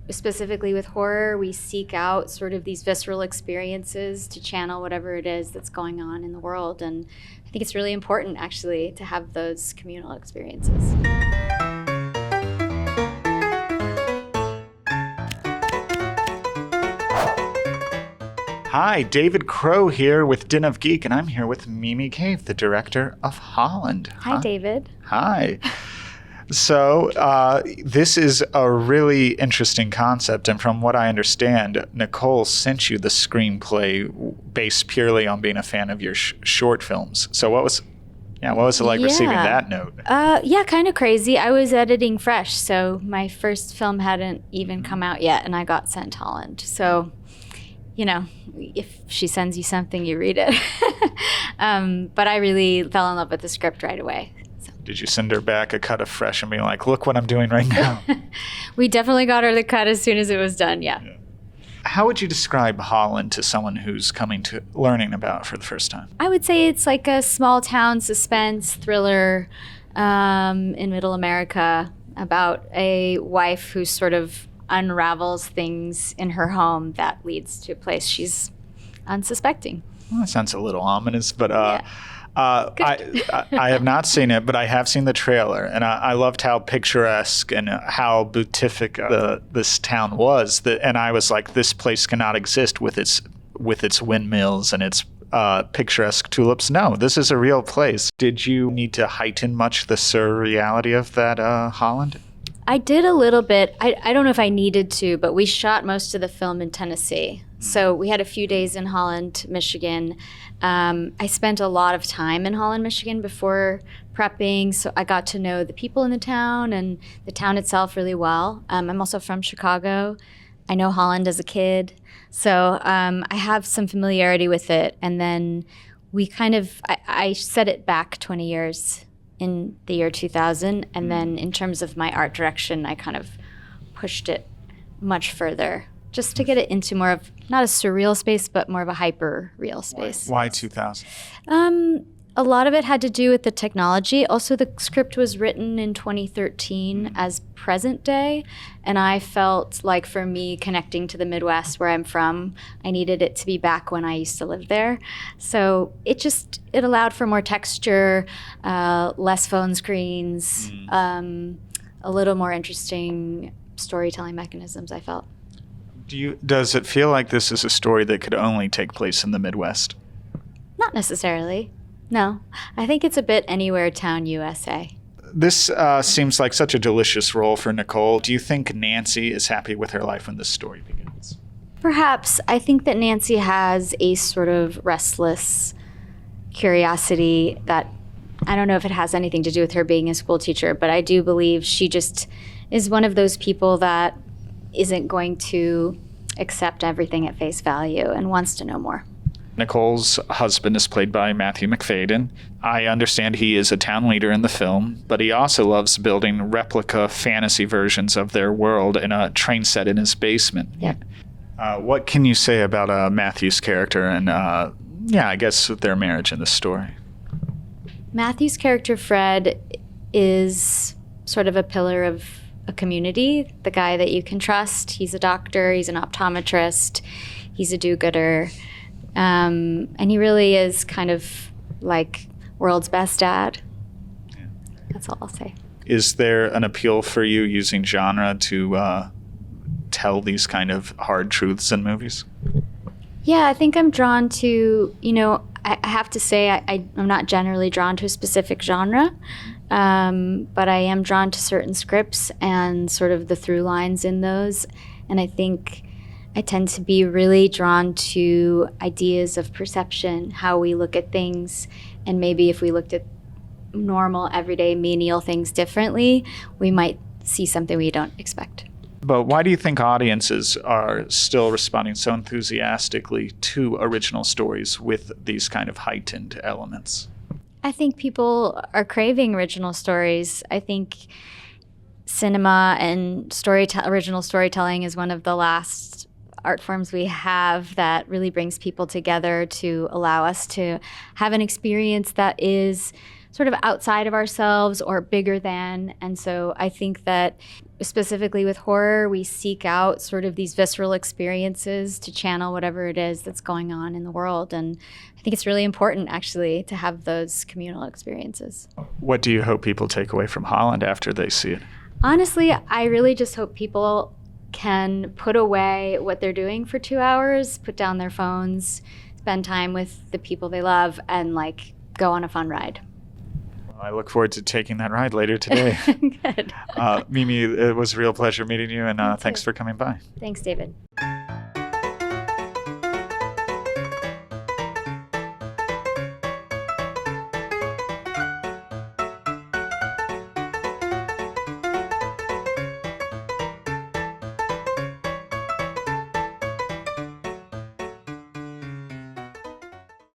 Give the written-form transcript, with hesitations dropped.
specifically with horror, we seek out sort of these visceral experiences to channel whatever it is that's going on in the world. And I think it's really important, actually, to have those communal experiences. Hi, David Crow here with Den of Geek, and I'm here with Mimi Cave, the director of Holland. Hi, David. Hi. So this is a really interesting concept, and from what I understand, Nicole sent you the screenplay based purely on being a fan of your short films. So what was it like receiving that note? Kind of crazy. I was editing fresh, so my first film hadn't even come out yet, and I got sent Holland. So, if she sends you something, you read it. But I really fell in love with the script right away. So. Did you send her back a cut of fresh and be like, look what I'm doing right now? We definitely got her the cut as soon as it was done, yeah. How would you describe Holland to someone who's learning about it for the first time? I would say it's like a small town suspense thriller in middle America about a wife who sort of unravels things in her home that leads to a place she's unsuspecting. Well, that sounds a little ominous, but I have not seen it, but I have seen the trailer, and I loved how picturesque and how beatific this town was. And I was like, this place cannot exist with its windmills and its picturesque tulips. No, this is a real place. Did you need to heighten much the surreality of that Holland? I did a little bit. I don't know if I needed to, but we shot most of the film in Tennessee. So we had a few days in Holland, Michigan. I spent a lot of time in Holland, Michigan before prepping, so I got to know the people in the town and the town itself really well. I'm also from Chicago. I know Holland as a kid, so I have some familiarity with it. And then I set it back 20 years in the year 2000, and then in terms of my art direction, I kind of pushed it much further, just to get it into more of not a surreal space, but more of a hyper-real space. Why 2000? A lot of it had to do with the technology. Also, the script was written in 2013 as present day, and I felt like for me, connecting to the Midwest where I'm from, I needed it to be back when I used to live there. So it allowed for more texture, less phone screens, a little more interesting storytelling mechanisms, I felt. Does it feel like this is a story that could only take place in the Midwest? Not necessarily. No. I think it's a bit anywhere town USA. This seems like such a delicious role for Nicole. Do you think Nancy is happy with her life when this story begins? Perhaps. I think that Nancy has a sort of restless curiosity that I don't know if it has anything to do with her being a school teacher, but I do believe she just is one of those people that isn't going to accept everything at face value and wants to know more. Nicole's husband is played by Matthew Macfadyen. I understand he is a town leader in the film, but he also loves building replica fantasy versions of their world in a train set in his basement. Yep. What can you say about Matthew's character and, I guess, their marriage in the story? Matthew's character, Fred, is sort of a pillar of a community, the guy that you can trust. He's a doctor, he's an optometrist, he's a do-gooder. And he really is kind of like world's best dad. Yeah. That's all I'll say. Is there an appeal for you using genre to tell these kind of hard truths in movies? Yeah, I think I'm drawn to, I have to say I'm not generally drawn to a specific genre, but I am drawn to certain scripts and sort of the through lines in those. And I think I tend to be really drawn to ideas of perception, how we look at things, and maybe if we looked at normal, everyday, menial things differently, we might see something we don't expect. But why do you think audiences are still responding so enthusiastically to original stories with these kind of heightened elements? I think people are craving original stories. I think cinema and original storytelling is one of the last art forms we have that really brings people together to allow us to have an experience that is sort of outside of ourselves or bigger than. And so I think that specifically with horror, we seek out sort of these visceral experiences to channel whatever it is that's going on in the world. And I think it's really important, actually, to have those communal experiences. What do you hope people take away from Holland after they see it? Honestly, I really just hope people can put away what they're doing for 2 hours, put down their phones, spend time with the people they love, and like go on a fun ride. I look forward to taking that ride later today. Good. Mimi, it was a real pleasure meeting you, and thanks for coming by. Thanks, David.